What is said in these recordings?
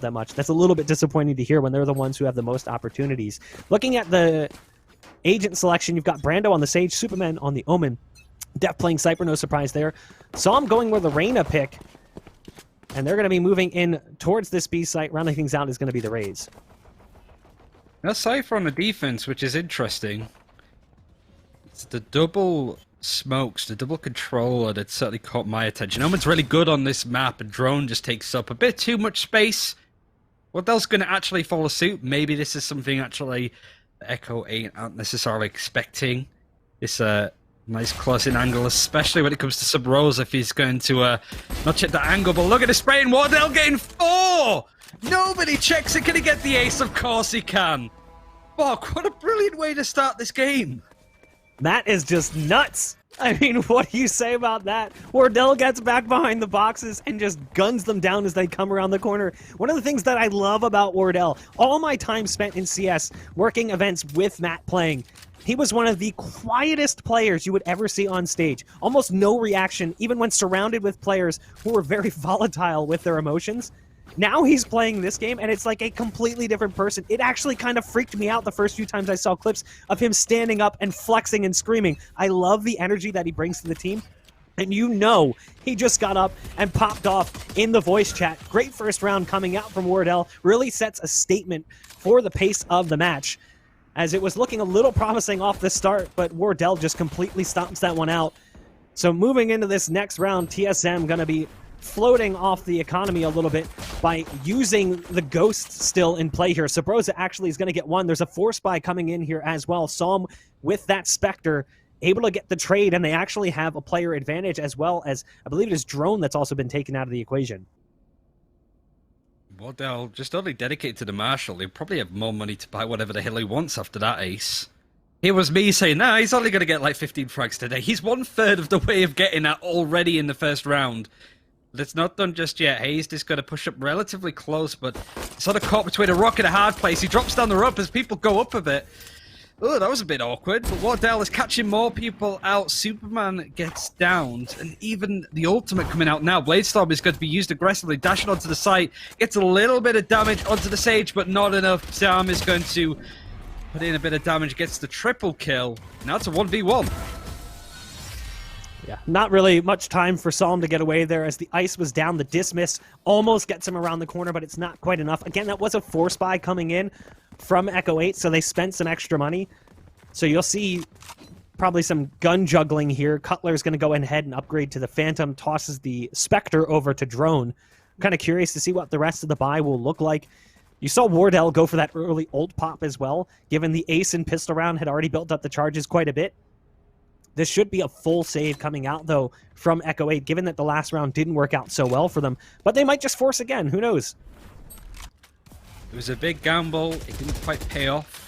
that much. That's a little bit disappointing to hear when they're the ones who have the most opportunities. Looking at the agent selection, you've got Brando on the Sage, Superman on the Omen, Def playing Cypher, no surprise there. Saw him going with the Reyna pick, and they're going to be moving in towards this B site. Rounding things out is going to be the Rays. Now Cypher on the defense, which is interesting. It's the double smokes, the double controller that certainly caught my attention. Omen's really good on this map, and Drone just takes up a bit too much space. What else going to actually follow suit? Maybe this is something actually Echo 8 aren't necessarily expecting. This nice close-in angle, especially when it comes to Sub-Rose, if he's going to not check the angle. But look at the spray, and Wardell getting 4! Nobody checks it. Can he get the ace? Of course he can. Fuck, what a brilliant way to start this game. That is just nuts. I mean, what do you say about that? Wardell gets back behind the boxes and just guns them down as they come around the corner. One of the things that I love about Wardell, all my time spent in CS, working events with Matt playing, he was one of the quietest players you would ever see on stage. Almost no reaction, even when surrounded with players who were very volatile with their emotions. Now he's playing this game, and it's like a completely different person. It actually kind of freaked me out the first few times I saw clips of him standing up and flexing and screaming. I love the energy that he brings to the team. And you know, he just got up and popped off in the voice chat. Great first round coming out from Wardell. Really sets a statement for the pace of the match, as it was looking a little promising off the start, but Wardell just completely stomps that one out. So moving into this next round, TSM going to be floating off the economy a little bit by using the Ghost still in play here. Sabrosa actually is going to get one. There's a Force Spy coming in here as well. Saw him with that Spectre, able to get the trade, and they actually have a player advantage, as well as, I believe it is Drone that's also been taken out of the equation. Wardell just only dedicated to the Marshal. He'll probably have more money to buy whatever the hell he wants after that ace. Here was me saying, nah, he's only going to get like 15 frags today. He's 1/3 of the way of getting that already in the first round. But it's not done just yet. Hayes just got to push up relatively close, but sort of caught between a rock and a hard place. He drops down the rope as people go up a bit. Oh, that was a bit awkward, but Wardell is catching more people out. Superman gets downed, and even the ultimate coming out now. Bladestorm is going to be used aggressively, dashing onto the site, gets a little bit of damage onto the Sage, but not enough. Sam is going to put in a bit of damage, gets the triple kill. Now it's a 1v1. Yeah, not really much time for Psalm to get away there as the ice was down. The dismiss almost gets him around the corner, but it's not quite enough. Again, that was a Force Spy coming in from Echo 8, so they spent some extra money. So you'll see probably some gun juggling here. Cutler's going to go ahead and upgrade to the Phantom, tosses the Spectre over to Drone. I'm kind of curious to see what the rest of the buy will look like. You saw Wardell go for that early ult pop as well, given the ace and pistol round had already built up the charges quite a bit. This should be a full save coming out, though, from Echo 8, given that the last round didn't work out so well for them. But they might just force again. Who knows? It was a big gamble. It didn't quite pay off.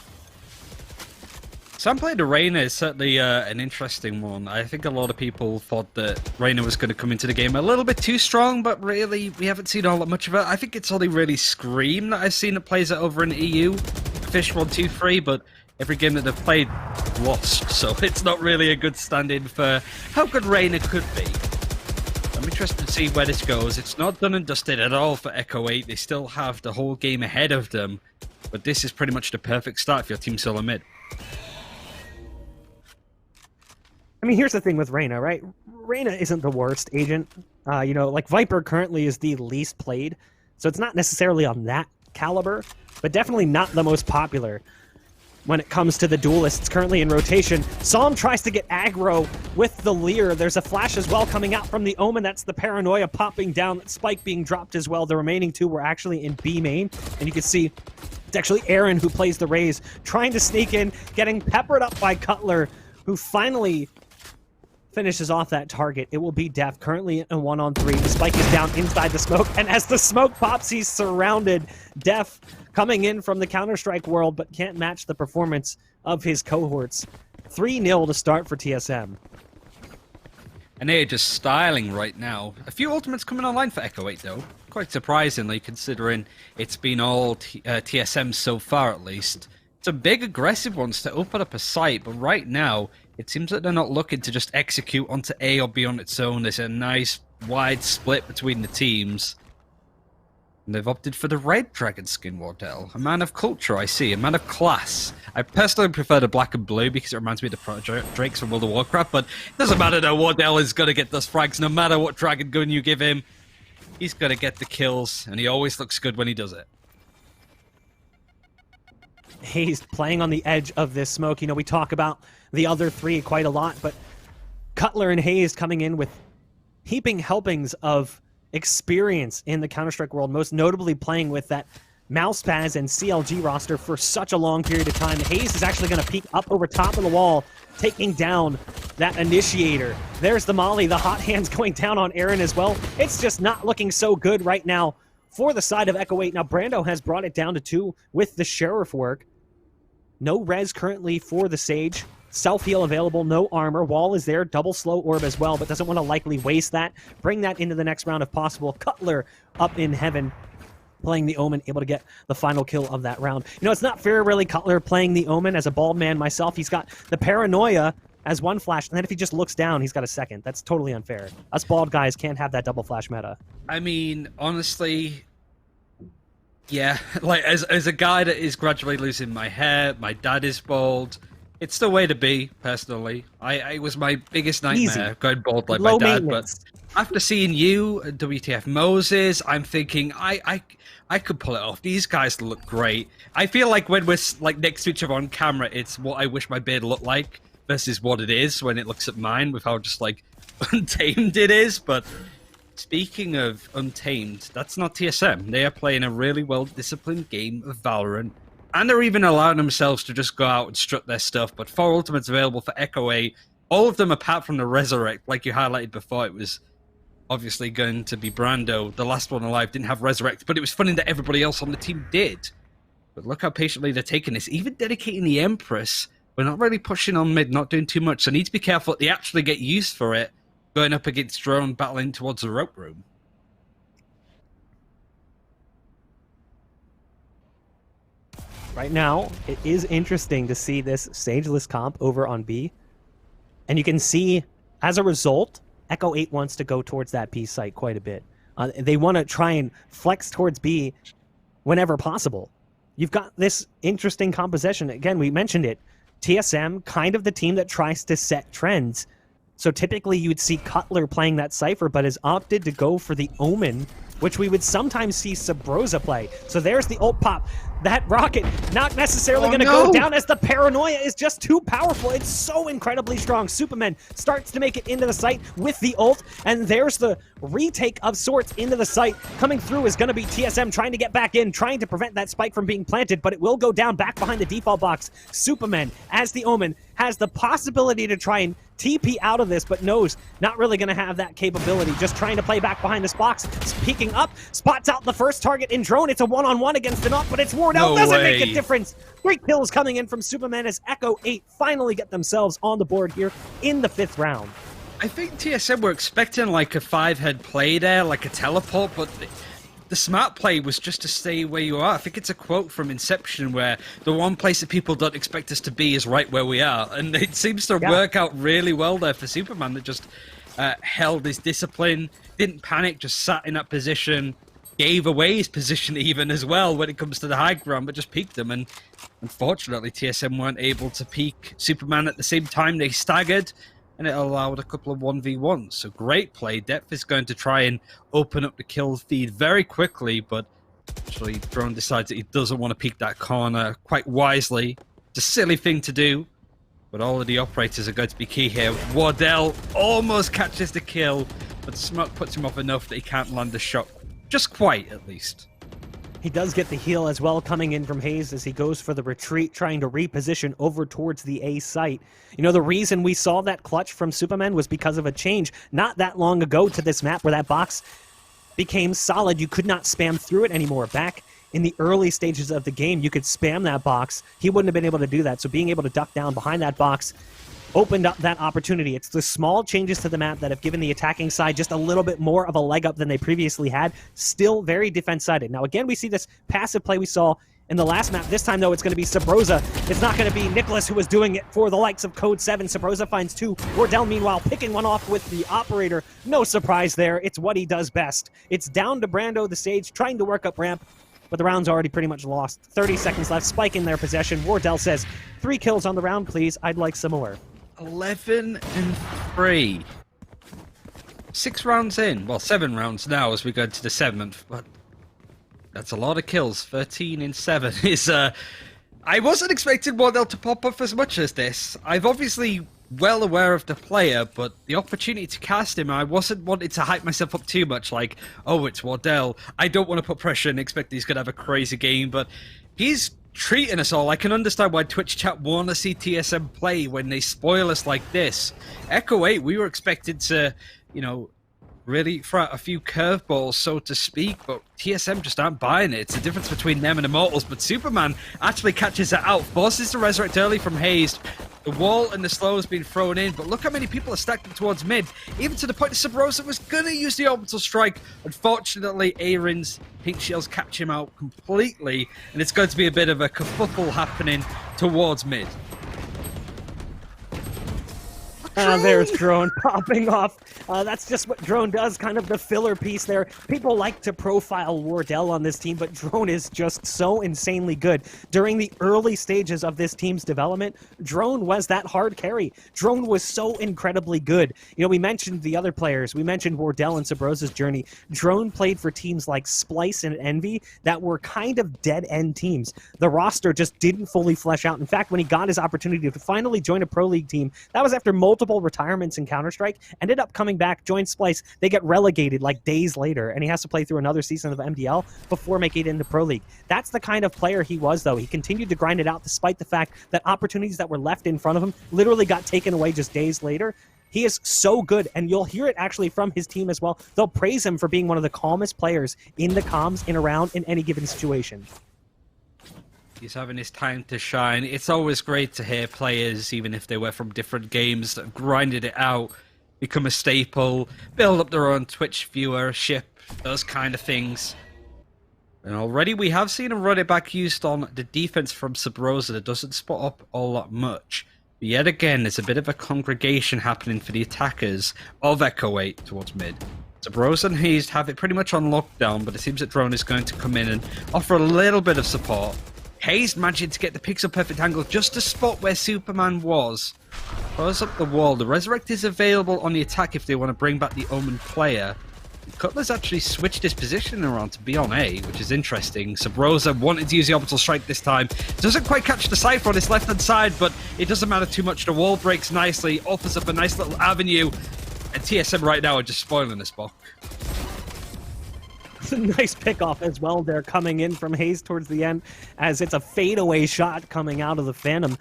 Sam playing Reyna is certainly an interesting one. I think a lot of people thought that Reyna was going to come into the game a little bit too strong, but really, we haven't seen all that much of it. I think it's only really Scream that I've seen that plays it over in the EU. Fish 1, 2, 3, but every game that they've played, lost. So it's not really a good stand-in for how good Reyna could be. I'm interested to see where this goes. It's not done and dusted at all for Echo 8. They still have the whole game ahead of them. But this is pretty much the perfect start for your team solo mid. I mean, here's the thing with Reyna, right? Reyna isn't the worst agent. You know, like Viper currently is the least played. So it's not necessarily on that caliber, but definitely not the most popular. When it comes to the duelists currently in rotation, Psalm tries to get aggro with the Leer. There's a flash as well coming out from the Omen. That's the Paranoia popping down. Spike being dropped as well. The remaining two were actually in B main. And you can see it's actually Aaron who plays the Rays, trying to sneak in, getting peppered up by Cutler, who finally finishes off that target. It will be Def, currently in a 1-on-3. The Spike is down inside the smoke, and as the smoke pops, he's surrounded. Def coming in from the Counter-Strike world, but can't match the performance of his cohorts. 3-0 to start for TSM. And they're just styling right now. A few ultimates coming online for Echo 8, though. Quite surprisingly, considering it's been all TSM so far, at least. Some big aggressive ones to open up a site, but right now, it seems that they're not looking to just execute onto A or B on its own. There's a nice wide split between the teams. And they've opted for the red dragon skin, Wardell. A man of culture, I see. A man of class. I personally prefer the black and blue because it reminds me of the Project Drakes from World of Warcraft, but it doesn't matter though. Wardell is going to get those frags no matter what dragon gun you give him. He's going to get the kills, and he always looks good when he does it. He's playing on the edge of this smoke. You know, we talk about the other three quite a lot, but Cutler and Hayes coming in with heaping helpings of experience in the Counter-Strike world, most notably playing with that Mousepaz and CLG roster for such a long period of time. Hayes is actually going to peek up over top of the wall, taking down that initiator. There's the molly, the hot hands going down on Aaron as well. It's just not looking so good right now for the side of Echo 8. Now Brando has brought it down to 2 with the Sheriff work. No res currently for the Sage. Self-heal available, no armor. Wall is there, double slow orb as well, but doesn't want to likely waste that. Bring that into the next round if possible. Cutler up in heaven, playing the Omen, able to get the final kill of that round. You know, it's not fair, really, Cutler playing the Omen as a bald man myself. He's got the Paranoia as one flash, and then if he just looks down, he's got a second. That's totally unfair. Us bald guys can't have that double flash meta. I mean, honestly, yeah, like, as a guy that is gradually losing my hair, my dad is bald. It's the way to be, personally. I was my biggest nightmare, going bald like Low my dad, maintenance. but after seeing you, WTF Moses, I'm thinking, I could pull it off. These guys look great. I feel like when we're like next to each other on camera, it's what I wish my beard looked like versus what it is when it looks at mine with how just like untamed it is. But speaking of untamed, that's not TSM. They are playing a really well-disciplined game of Valorant. And they're even allowing themselves to just go out and strut their stuff. But 4 ultimates available for Echo 8. All of them apart from the Resurrect, like you highlighted before. It was obviously going to be Brando. The last one alive didn't have Resurrect, but it was funny that everybody else on the team did. But look how patiently they're taking this. Even dedicating the Empress. We're not really pushing on mid, not doing too much. So need to be careful that they actually get used for it. Going up against drone, battling towards the rope room. Right now, it is interesting to see this Sageless comp over on B. And you can see, as a result, Echo 8 wants to go towards that B site quite a bit. They want to try and flex towards B whenever possible. You've got this interesting composition. Again, we mentioned it. TSM, kind of the team that tries to set trends. So typically you'd see Cutler playing that Cypher, but has opted to go for the Omen, which we would sometimes see Sabrosa play. So there's the ult pop. That rocket not necessarily going to go down as the Paranoia is just too powerful. It's so incredibly strong. Superman starts to make it into the site with the ult, and there's the retake of sorts into the site. Coming through is going to be TSM trying to get back in, trying to prevent that spike from being planted, but it will go down back behind the default box. Superman, as the Omen, has the possibility to try and TP out of this, but knows not really going to have that capability. Just trying to play back behind this box. Peeking up, spots out the first target in drone. It's a one-on-one against the knock, but it's Wardell. Doesn't make a difference. 3 kills coming in from Superman as Echo 8 finally get themselves on the board here in the 5th round. I think TSM were expecting like a 5-head play there, like a teleport, but the smart play was just to stay where you are. I think it's a quote from Inception where the one place that people don't expect us to be is right where we are. And it seems to work out really well there for Superman that just held his discipline, didn't panic, just sat in that position, gave away his position even as well when it comes to the high ground, but just peeked them. And unfortunately, TSM weren't able to peek Superman at the same time. They staggered, and it allowed a couple of 1v1s. So great play. Depth is going to try and open up the kill feed very quickly, but actually Drone decides that he doesn't want to peek that corner quite wisely. It's a silly thing to do, but all of the operators are going to be key here. Wardell almost catches the kill, but smoke puts him off enough that he can't land the shot. Just quite, at least. He does get the heal as well coming in from Hayes as he goes for the retreat, trying to reposition over towards the A site. You know, the reason we saw that clutch from Superman was because of a change not that long ago to this map where that box became solid. You could not spam through it anymore. Back in the early stages of the game, you could spam that box. He wouldn't have been able to do that. So being able to duck down behind that box opened up that opportunity. It's the small changes to the map that have given the attacking side just a little bit more of a leg up than they previously had. Still very defense-sided. Now, again, we see this passive play we saw in the last map. This time, though, it's going to be Sabrosa. It's not going to be Nicholas who was doing it for the likes of Code 7. Sabrosa finds 2. Wardell, meanwhile, picking one off with the operator. No surprise there. It's what he does best. It's down to Brando, the Sage, trying to work up ramp, but the round's already pretty much lost. 30 seconds left. Spike in their possession. Wardell says, 3 kills on the round, please. I'd like some more. 11-3. 6 rounds in. Well, 7 rounds now as we go into the 7th, but that's a lot of kills. 13 in 7 is, I wasn't expecting Wardell to pop up as much as this. I've obviously well aware of the player, but the opportunity to cast him, I wasn't wanting to hype myself up too much, like, oh, it's Wardell. I don't want to put pressure and expect he's going to have a crazy game, but he's treating us all. I can understand why Twitch chat want to see TSM play when they spoil us like this. Echo 8, we were expected to, you know, really throw out a few curveballs, so to speak, but TSM just aren't buying it. It's the difference between them and Immortals, but Superman actually catches it out, forces the resurrect early from Hazed. The wall and the slow has been thrown in, but look how many people are stacked towards mid, even to the point that Sabrosa was going to use the orbital strike. Unfortunately, Aaron's pink shields catch him out completely, and it's going to be a bit of a kerfuffle happening towards mid. There's Drone popping off. That's just what Drone does, kind of the filler piece there. People like to profile Wardell on this team, but Drone is just so insanely good. During the early stages of this team's development, Drone was that hard carry. Drone was so incredibly good. You know, we mentioned the other players. We mentioned Wardell and Sabrosa's journey. Drone played for teams like Splice and Envy that were kind of dead-end teams. The roster just didn't fully flesh out. In fact, when he got his opportunity to finally join a Pro League team, that was after multiple retirements in Counter-Strike, ended up coming back, joined Splice. They get relegated like days later, and he has to play through another season of MDL before making it into Pro League. That's the kind of player he was, though. He continued to grind it out despite the fact that opportunities that were left in front of him literally got taken away just days later. He is so good, and you'll hear it actually from his team as well. They'll praise him for being one of the calmest players in the comms in a round in any given situation. He's having his time to shine. It's always great to hear players, even if they were from different games, that have grinded it out, become a staple, build up their own Twitch viewership, those kind of things. And already we have seen a running back used on the defense from Sabrosa that doesn't spot up all that much. But yet again, there's a bit of a congregation happening for the attackers of Echo 8 towards mid. Sabrosa and Hayes have it pretty much on lockdown, but it seems that Drone is going to come in and offer a little bit of support. Hayes managing to get the pixel perfect angle just to spot where Superman was. Throws up the wall. The Resurrect is available on the attack if they want to bring back the Omen player. Cutler's actually switched his position around to be on A, which is interesting. Sabrosa wanted to use the orbital strike this time. Doesn't quite catch the Cypher on his left-hand side, but it doesn't matter too much. The wall breaks nicely, offers up a nice little avenue, and TSM right now are just spoiling this block. It's a nice pickoff as well there coming in from Hayes towards the end, as it's a fadeaway shot coming out of the Phantom.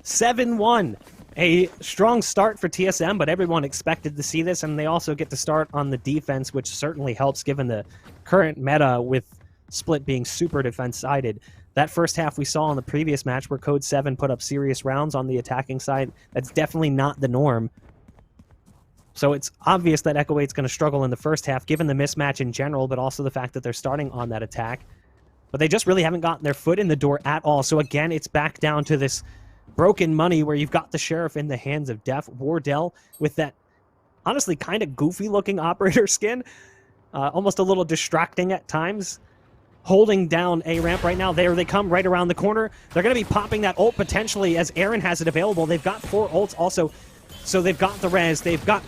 7-1. A strong start for TSM, but everyone expected to see this, and they also get to start on the defense, which certainly helps given the current meta with Split being super defense-sided. That first half we saw in the previous match where Code 7 put up serious rounds on the attacking side. That's definitely not the norm. So it's obvious that Echo 8's going to struggle in the first half, given the mismatch in general, but also the fact that they're starting on that attack. But they just really haven't gotten their foot in the door at all. So again, it's back down to this broken money where you've got the Sheriff in the hands of Def. Wardell with that honestly kind of goofy-looking operator skin. Almost a little distracting at times. Holding down A ramp right now. There they come right around the corner. They're going to be popping that ult potentially as Aaron has it available. They've got 4 ults also. So they've got the res. They've got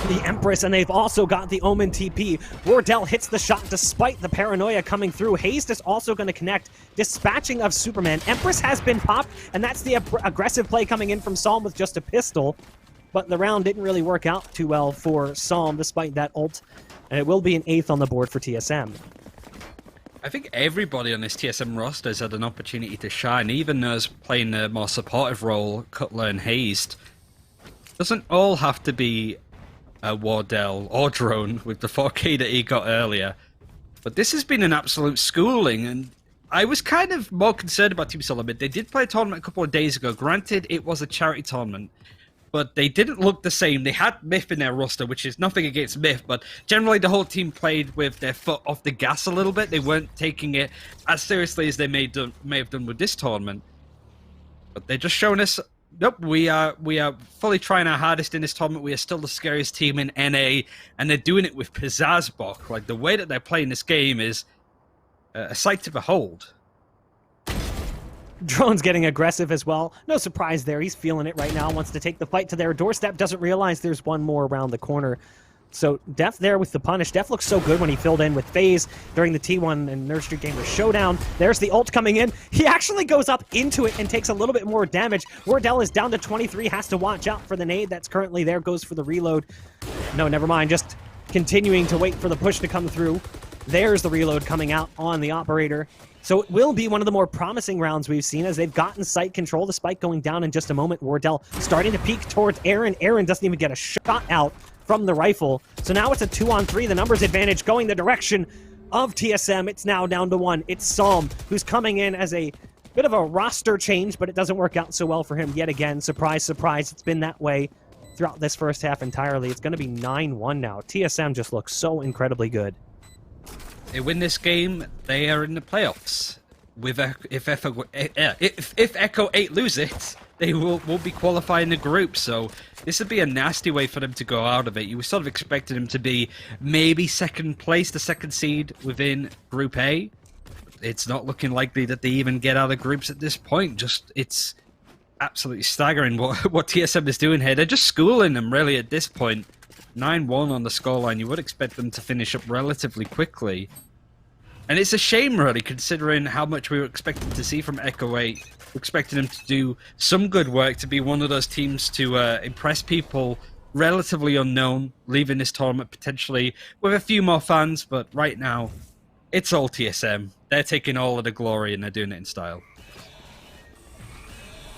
the Empress, and they've also got the Omen TP. Wardell hits the shot despite the paranoia coming through. Hayes is also going to connect. Dispatching of Superman. Empress has been popped, and that's the aggressive play coming in from Psalm with just a pistol. But the round didn't really work out too well for Psalm despite that ult, and it will be an 8th on the board for TSM. I think everybody on this TSM roster has had an opportunity to shine, even those playing a more supportive role, Cutler and Hayes. Doesn't all have to be Wardell or Drone with the 4K that he got earlier. But this has been an absolute schooling, and I was kind of more concerned about Team Solomid. They did play a tournament a couple of days ago. Granted, it was a charity tournament. but they didn't look the same. They had Myth in their roster, which is nothing against Myth, but generally the whole team played with their foot off the gas a little bit. They weren't taking it as seriously as they may have done with this tournament. But they're just showing us, nope, we are fully trying our hardest in this tournament. We are still the scariest team in NA, and they're doing it with pizzazz, Bok. Like, the way that they're playing this game is a sight to behold. Drone's getting aggressive as well. No surprise there. He's feeling it right now. Wants to take the fight to their doorstep. Doesn't realize there's one more around the corner. So Def there with the punish. Def looks so good when he filled in with FaZe during the T1 and Nerd Street Gamers showdown. There's the ult coming in. He actually goes up into it and takes a little bit more damage. Wardell is down to 23. Has to watch out for the nade that's currently there. Goes for the reload. No, never mind. Just continuing to wait for the push to come through. There's the reload coming out on the operator. So it will be one of the more promising rounds we've seen as they've gotten site control. The spike going down in just a moment. Wardell starting to peek towards Aaron. Aaron doesn't even get a shot out from the rifle. So now it's a 2-on-3. The numbers advantage going the direction of TSM. It's now down to 1. It's Psalm who's coming in as a bit of a roster change, but it doesn't work out so well for him yet again. Surprise, surprise. It's been that way throughout this first half entirely. It's going to be 9-1 now. TSM just looks so incredibly good. They win this game, they are in the playoffs. With if Echo 8 lose it, they will be qualifying the group. So this would be a nasty way for them to go out of it. You were sort of expecting them to be maybe second place, the second seed within Group A. It's not looking likely that they even get out of groups at this point. It's absolutely staggering what TSM is doing here. They're just schooling them really at this point. 9-1 on the scoreline. You would expect them to finish up relatively quickly. And it's a shame, really, considering how much we were expecting to see from Echo 8. We're expecting them to do some good work, to be one of those teams to impress people relatively unknown, leaving this tournament potentially with a few more fans. But right now, it's all TSM. They're taking all of the glory, and they're doing it in style.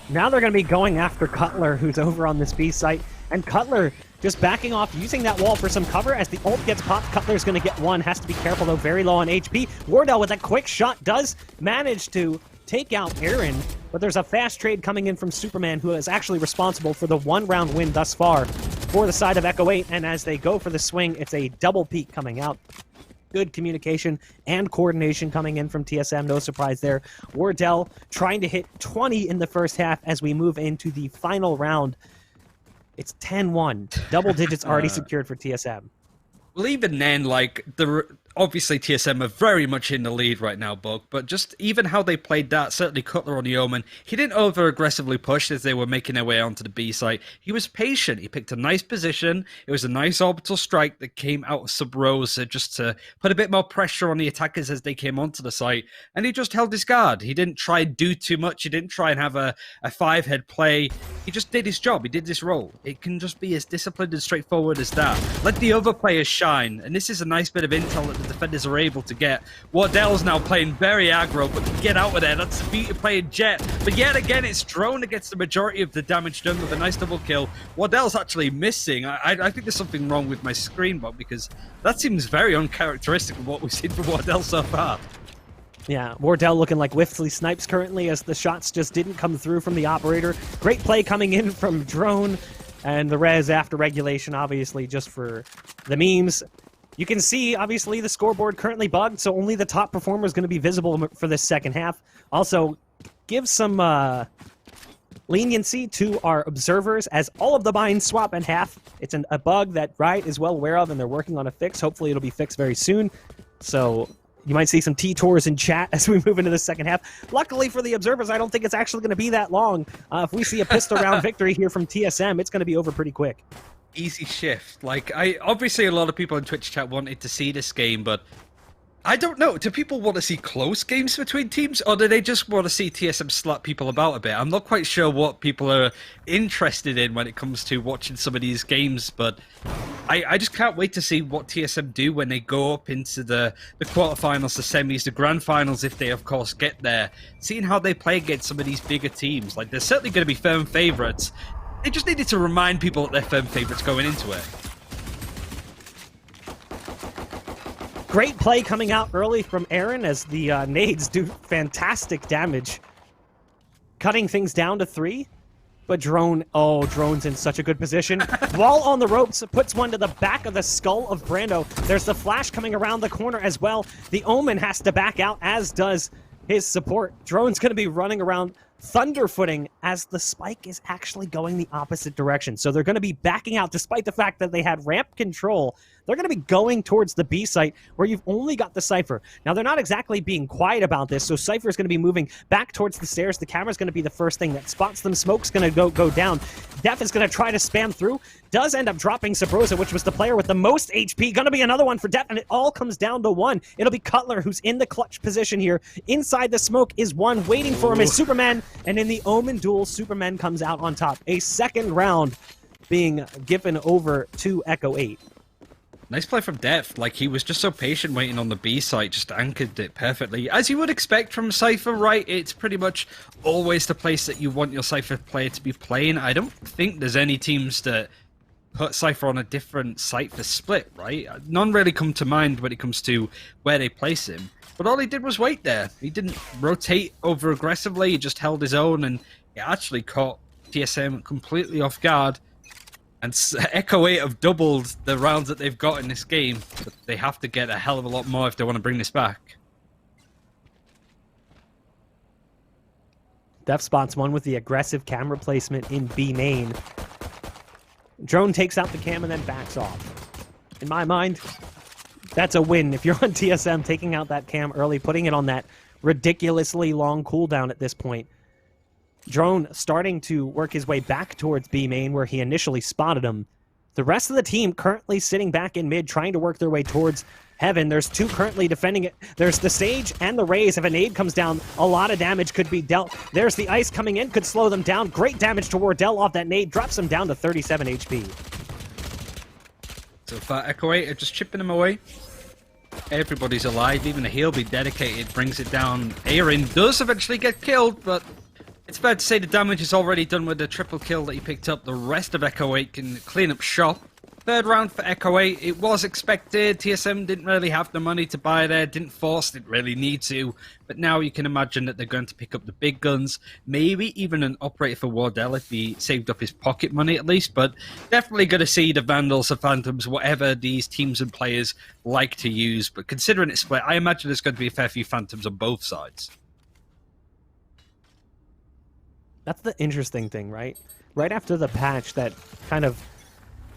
Now they're going to be going after Cutler, who's over on this B site. And Cutler just backing off, using that wall for some cover. As the ult gets popped, Cutler's going to get one. Has to be careful, though. Very low on HP. Wardell with a quick shot does manage to take out Aaron. But there's a fast trade coming in from Superman, who is actually responsible for the one-round win thus far for the side of Echo 8. And as they go for the swing, it's a double peak coming out. Good communication and coordination coming in from TSM. No surprise there. Wardell trying to hit 20 in the first half as we move into the final round. It's 10-1. Double digits already secured for TSM. Well, even then, like, obviously TSM are very much in the lead right now, Bug, but just even how they played that, certainly Cutler on the Omen, he didn't over-aggressively push as they were making their way onto the B site. He was patient. He picked a nice position. It was a nice orbital strike that came out of sub-rows just to put a bit more pressure on the attackers as they came onto the site, and he just held his guard. He didn't try and do too much. He didn't try and have a five-head play. He just did his job. He did his role. It can just be as disciplined and straightforward as that. Let the other players shine, and this is a nice bit of intel that the defenders are able to get. Wardell's now playing very aggro, but to get out of there, that's the beauty of playing Jet. But yet again, it's Drone that gets the majority of the damage done with a nice double kill. Wardell's actually missing. I think there's something wrong with my screen, Bob, because that seems very uncharacteristic of what we've seen from Wardell so far. Yeah, Wardell looking like Whiffley snipes currently as the shots just didn't come through from the operator. Great play coming in from Drone, and the res after regulation, obviously, just for the memes. You can see, obviously, the scoreboard currently bugged, so only the top performer is going to be visible for this second half. Also, give some leniency to our observers, as all of the binds swap in half. It's a bug that Riot is well aware of, and they're working on a fix. Hopefully, it'll be fixed very soon. So you might see some T-Tours in chat as we move into the second half. Luckily for the observers, I don't think it's actually going to be that long. If we see a pistol round victory here from TSM, it's going to be over pretty quick. Easy shift. Like, obviously a lot of people in Twitch chat wanted to see this game, but I don't know. Do people want to see close games between teams, or do they just want to see TSM slap people about a bit? I'm not quite sure what people are interested in when it comes to watching some of these games, but I just can't wait to see what TSM do when they go up into the quarterfinals, the semis, the grand finals, if they, of course, get there. Seeing how they play against some of these bigger teams. Like, they're certainly going to be firm favorites. They just needed to remind people that they're firm favorites going into it. Great play coming out early from Aaron as the nades do fantastic damage. Cutting things down to 3. But Drone's in such a good position. Wall on the ropes, puts one to the back of the skull of Brando. There's the flash coming around the corner as well. The Omen has to back out, as does his support. Drone's going to be running around thunderfooting as the spike is actually going the opposite direction. So they're going to be backing out despite the fact that they had ramp control. They're going to be going towards the B site where you've only got the Cypher. Now, they're not exactly being quiet about this, so Cypher is going to be moving back towards the stairs. The camera's going to be the first thing that spots them. Smoke's going to go down. Def is going to try to spam through. Does end up dropping Sabrosa, which was the player with the most HP. Going to be another one for Def, and it all comes down to one. It'll be Cutler, who's in the clutch position here. Inside the smoke is one. Waiting for him is Superman, and in the Omen duel, Superman comes out on top. A second round being given over to Echo 8. Nice play from Depth. Like, he was just so patient waiting on the B site, just anchored it perfectly. As you would expect from Cypher, right? It's pretty much always the place that you want your Cypher player to be playing. I don't think there's any teams that put Cypher on a different site for split, right? None really come to mind when it comes to where they place him. But all he did was wait there. He didn't rotate over aggressively, he just held his own, and it actually caught TSM completely off guard. And Echo 8 have doubled the rounds that they've got in this game, but they have to get a hell of a lot more if they want to bring this back. Def spots one with the aggressive camera placement in B main. Drone takes out the cam and then backs off. In my mind, that's a win. If you're on TSM, taking out that cam early, putting it on that ridiculously long cooldown at this point. Drone starting to work his way back towards B main where he initially spotted him. The rest of the team currently sitting back in mid, trying to work their way towards Heaven. There's two currently defending it. There's the Sage and the Raze. If a nade comes down, a lot of damage could be dealt. There's the Ice coming in, could slow them down. Great damage to Wardell off that nade, drops him down to 37 HP. So far, Echo 8 are just chipping him away. Everybody's alive, even the heal be dedicated, brings it down. Aaron does eventually get killed, but it's fair to say the damage is already done with the triple kill that he picked up. The rest of Echo 8 can clean up shop. Third round for Echo 8. It was expected. TSM didn't really have the money to buy there, didn't force, didn't really need to. But now you can imagine that they're going to pick up the big guns. Maybe even an operator for Wardell if he saved up his pocket money at least. But definitely going to see the Vandals, the Phantoms, whatever these teams and players like to use. But considering it's split, I imagine there's going to be a fair few Phantoms on both sides. That's the interesting thing, right? Right after the patch that kind of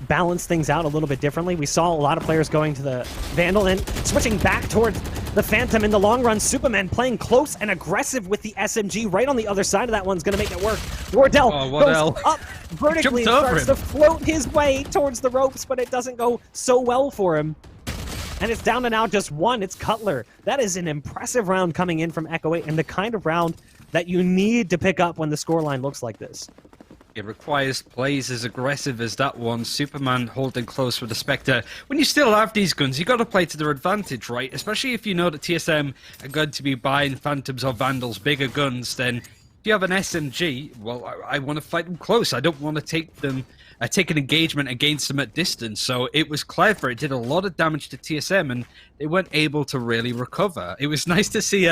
balanced things out a little bit differently, we saw a lot of players going to the Vandal and switching back towards the Phantom. In the long run, Superman playing close and aggressive with the SMG right on the other side of that one's going to make it work. Wardell goes up vertically and starts to float his way towards the ropes, but it doesn't go so well for him. And it's down to now just one. It's Cutler. That is an impressive round coming in from Echo 8 and the kind of round that you need to pick up when the scoreline looks like this. It requires plays as aggressive as that one. Superman holding close with the Spectre. When you still have these guns, you got to play to their advantage, right? Especially if you know that TSM are going to be buying Phantoms or Vandals, bigger guns, then if you have an SMG, well, I want to fight them close. I don't want to take an engagement against them at distance. So it was clever. It did a lot of damage to TSM, and they weren't able to really recover. It was nice to see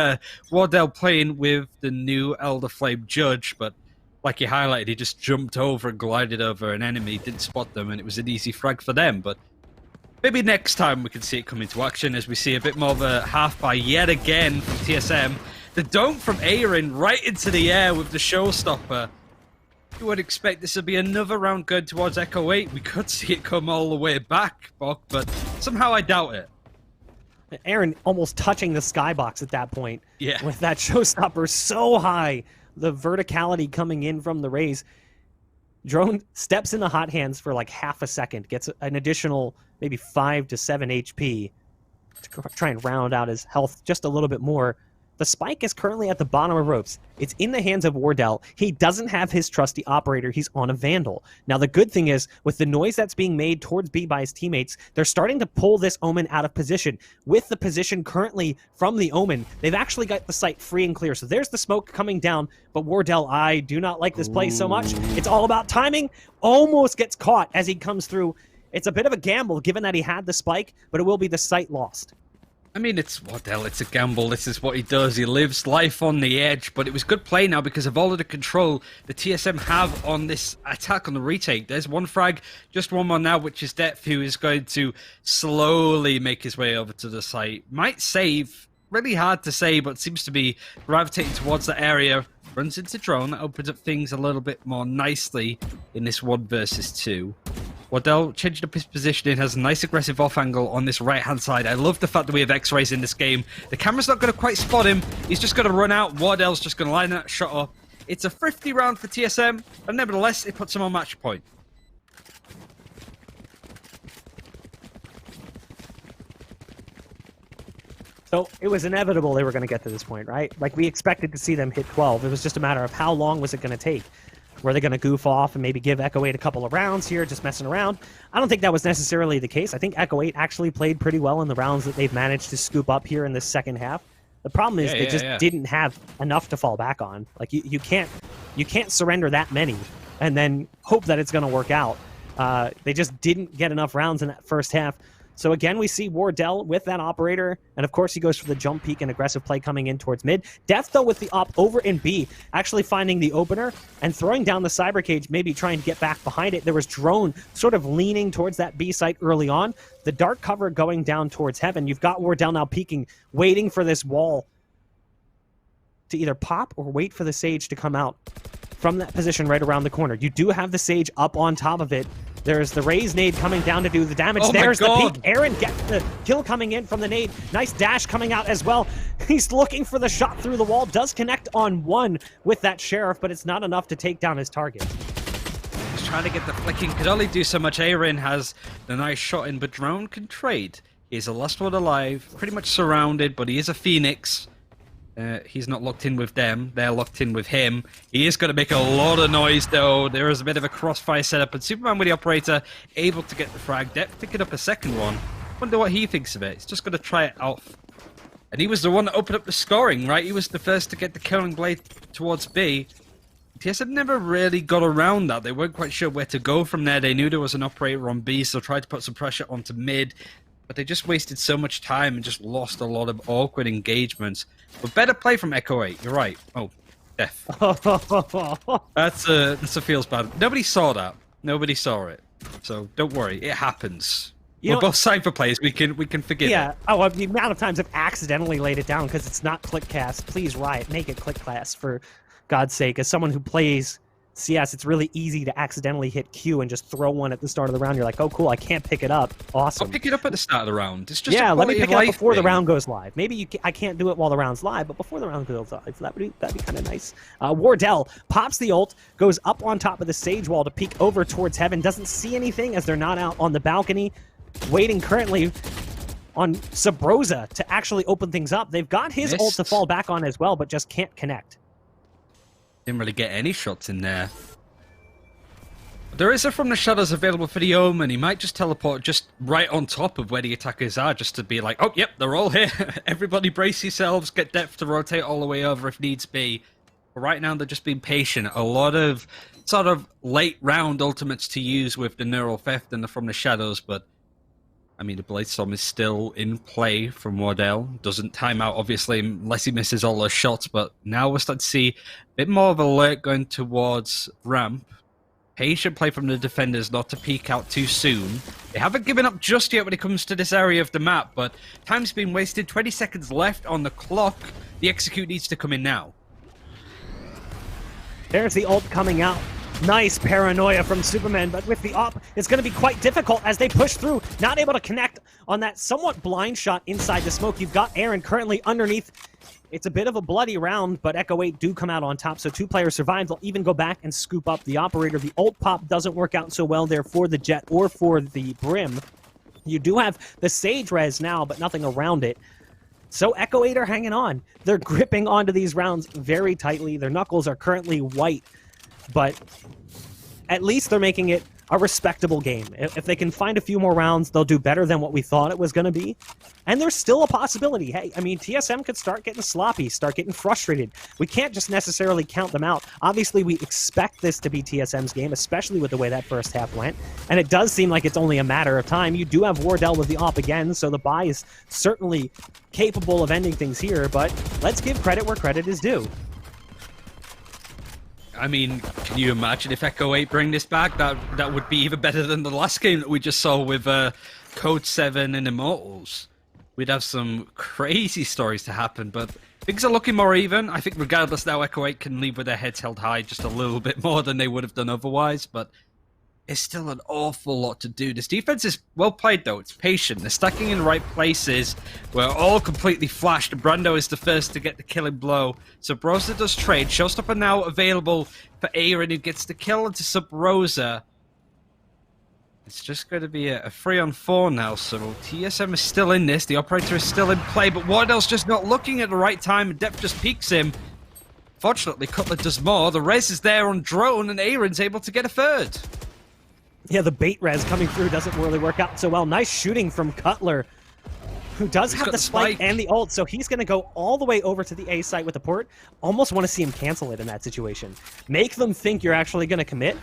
Wardell playing with the new Elder Flame Judge, but like you highlighted, he just jumped over and glided over an enemy, didn't spot them, and it was an easy frag for them. But maybe next time we can see it come into action as we see a bit more of a half-buy yet again from TSM. The dunk from Aaron right into the air with the showstopper. You would expect this would be another round going towards Echo 8. We could see it come all the way back, Bok, but somehow I doubt it. Aaron almost touching the skybox at that point. Yeah. With that showstopper so high. The verticality coming in from the Raze. Drone steps in the hot hands for like half a second, gets an additional maybe 5 to 7 HP to try and round out his health just a little bit more. The spike is currently at the bottom of ropes. It's in the hands of Wardell. He doesn't have his trusty operator. He's on a Vandal. Now, the good thing is, with the noise that's being made towards B by his teammates, they're starting to pull this Omen out of position. With the position currently from the Omen, they've actually got the site free and clear. So there's the smoke coming down, but Wardell, I do not like this play so much. It's all about timing. Almost gets caught as he comes through. It's a bit of a gamble, given that he had the spike, but it will be the site lost. I mean, it's Wardell, it's a gamble. This is what he does. He lives life on the edge, but it was good play now because of all of the control the TSM have on this attack on the retake. There's one frag, just one more now, which is Depth, who is going to slowly make his way over to the site. Might save, really hard to say, but seems to be gravitating towards that area. Runs into drone, that opens up things a little bit more nicely in this 1 versus 2. Wardell changing up his positioning, has a nice aggressive off angle on this right-hand side. I love the fact that we have X-rays in this game. The camera's not going to quite spot him. He's just going to run out. Wardell's just going to line that shot up. It's a thrifty round for TSM, but nevertheless, it puts him on match point. So it was inevitable they were going to get to this point, right? Like, we expected to see them hit 12. It was just a matter of how long was it going to take. Were they going to goof off and maybe give Echo 8 a couple of rounds here, just messing around? I don't think that was necessarily the case. I think Echo 8 actually played pretty well in the rounds that they've managed to scoop up here in the second half. The problem is they just didn't have enough to fall back on. Like, you can't surrender that many and then hope that it's going to work out. They just didn't get enough rounds in that first half. So again, we see Wardell with that operator, and of course he goes for the jump peek and aggressive play coming in towards mid. Death, though, with the op over in B, actually finding the opener and throwing down the cyber cage, maybe trying to get back behind it. There was Drone sort of leaning towards that B site early on. The dark cover going down towards heaven. You've got Wardell now peeking, waiting for this wall to either pop or wait for the Sage to come out from that position right around the corner. You do have the Sage up on top of it. There's the Raze nade coming down to do the damage. Oh There's the God. peek. Aaron gets the kill coming in from the nade. Nice dash coming out as well. He's looking for the shot through the wall. Does connect on one with that Sheriff, but it's not enough to take down his target. He's trying to get the flicking. Could only do so much. Aaron has the nice shot in, but Drone can trade. He's the last one alive. Pretty much surrounded, but he is a Phoenix. He's not locked in with them. They're locked in with him. He is going to make a lot of noise, though. There is a bit of a crossfire setup, and Superman with the operator able to get the frag. Depth picking up a second one. Wonder what he thinks of it. He's just going to try it off. And he was the one that opened up the scoring, right? He was the first to get the killing blade towards B. TSM never really got around that. They weren't quite sure where to go from there. They knew there was an operator on B, so tried to put some pressure onto mid. But they just wasted so much time and just lost a lot of awkward engagements. But better play from Echo 8, you're right. Oh, Death. That's a feels bad. Nobody saw that. Nobody saw it. So don't worry, it happens. We're both cypher players, we can forgive it. Oh, the amount of times I've accidentally laid it down because it's not click cast. Please, Riot, make it click cast for God's sake. As someone who plays CS, it's really easy to accidentally hit Q and just throw one at the start of the round. You're like, oh, cool, I can't pick it up. Awesome. I'll pick it up at the start of the round. It's just let me pick it up before thing. the round goes live. Maybe I can't do it while the round's live, but before the round goes live, that'd be kind of nice. Wardell pops the ult, goes up on top of the Sage wall to peek over towards heaven. Doesn't see anything as they're not out on the balcony. Waiting currently on Sabrosa to actually open things up. They've got his ult to fall back on as well, but just can't connect. Didn't really get any shots in there. There is a From the Shadows available for the Omen. He might just teleport just right on top of where the attackers are, just to be like, oh, yep, they're all here. Everybody brace yourselves, get Depth to rotate all the way over if needs be. But right now, they're just being patient. A lot of sort of late round ultimates to use with the Neural Theft and the From the Shadows, but I mean, the Blade Storm is still in play from Wardell. Doesn't time out, obviously, unless he misses all those shots, but now we're starting to see a bit more of alert going towards ramp. Patient play from the defenders not to peek out too soon. They haven't given up just yet when it comes to this area of the map, but time's been wasted. 20 seconds left on the clock. The execute needs to come in now. There's the ult coming out. Nice paranoia from Superman, but with the op, it's going to be quite difficult as they push through. Not able to connect on that somewhat blind shot inside the smoke. You've got Aaron currently underneath. It's a bit of a bloody round, but Echo 8 do come out on top, so 2 players survive. They'll even go back and scoop up the operator. The ult pop doesn't work out so well there for the Jet or for the Brim. You do have the Sage res now, but nothing around it. So Echo 8 are hanging on. They're gripping onto these rounds very tightly. Their knuckles are currently white, but at least they're making it a respectable game. If they can find a few more rounds, they'll do better than what we thought it was going to be. And there's still a possibility. Hey, I mean, TSM could start getting sloppy, start getting frustrated. We can't just necessarily count them out. Obviously, we expect this to be TSM's game, especially with the way that first half went. And it does seem like it's only a matter of time. You do have Wardell with the op again, so the buy is certainly capable of ending things here, but let's give credit where credit is due. I mean, can you imagine if Echo 8 bring this back? That would be even better than the last game that we just saw with Code 7 and Immortals. We'd have some crazy stories to happen, but things are looking more even. I think regardless now, Echo 8 can leave with their heads held high just a little bit more than they would have done otherwise, but it's still an awful lot to do. This defense is well played, though. It's patient. They're stacking in the right places. We're all completely flashed. Brando is the first to get the killing blow. Sub-Rosa does trade. Showstopper now available for Aaron, who gets the kill into Sub-Rosa. It's just going to be a 3-on-4 now, so TSM is still in this. The operator is still in play, but Wardell's just not looking at the right time, and Depth just peeks him. Fortunately, Cutler does more. The res is there on drone, and Aaron's able to get a third. Yeah, the bait res coming through doesn't really work out so well. Nice shooting from Cutler, who does have the spike and the ult, so he's going to go all the way over to the A site with the port. Almost want to see him cancel it in that situation. Make them think you're actually going to commit,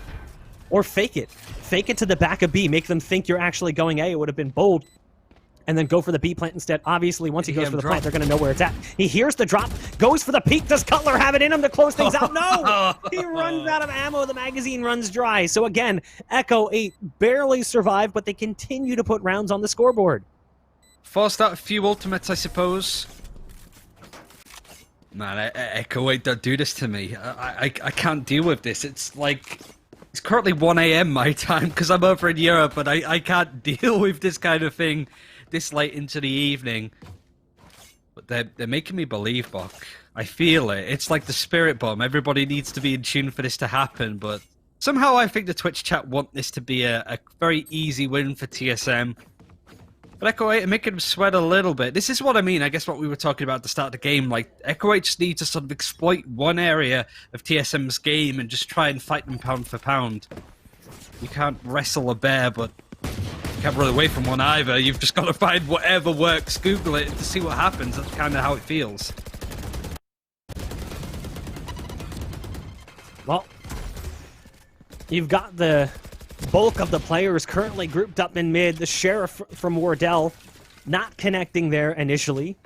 or fake it. Fake it to the back of B. Make them think you're actually going A. It would have been bold. And then go for the B plant instead. Obviously, once he goes for the plant, they're going to know where it's at. He hears the drop, goes for the peek. Does Cutler have it in him to close things out? No! He runs out of ammo. The magazine runs dry. So again, Echo 8 barely survived, but they continue to put rounds on the scoreboard. Forced out a few ultimates, I suppose. Man, Echo 8 don't do this to me. I can't deal with this. It's like... It's currently 1 AM my time because I'm over in Europe, but I can't deal with this kind of thing this late into the evening. But they're making me believe, Bok. I feel it. It's like the spirit bomb. Everybody needs to be in tune for this to happen, but somehow I think the Twitch chat want this to be a very easy win for TSM. But Echo 8 are making them sweat a little bit. This is what I mean, I guess what we were talking about at the start of the game. Like, Echo 8 just need to sort of exploit one area of TSM's game and just try and fight them pound for pound. You can't wrestle a bear, but you can't run away from one either. You've just got to find whatever works, Google it, to see what happens. That's kind of how it feels. Well, you've got the bulk of the players currently grouped up in mid. The Sheriff from Wardell not connecting there initially.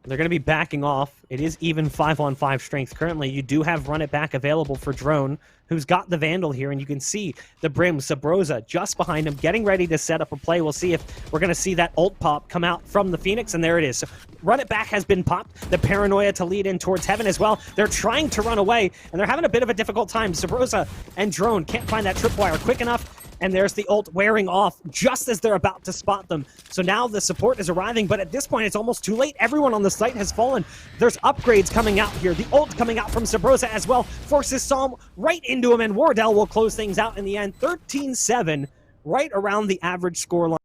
They're going to be backing off. It is even 5-on-5 strength currently. You do have Run It Back available for Drone, who's got the Vandal here, and you can see the Brim, Sub-Rosa, just behind him, getting ready to set up a play. We'll see if we're going to see that ult pop come out from the Phoenix, and there it is. So Run It Back has been popped. The Paranoia to lead in towards Heaven as well. They're trying to run away, and they're having a bit of a difficult time. Sub-Rosa and Drone can't find that tripwire quick enough, and there's the ult wearing off just as they're about to spot them. So now the support is arriving, but at this point it's almost too late. Everyone on the site has fallen. There's upgrades coming out here. The ult coming out from Sub-Rosa as well forces Psalm right into him, and Wardell will close things out in the end. 13-7, right around the average scoreline.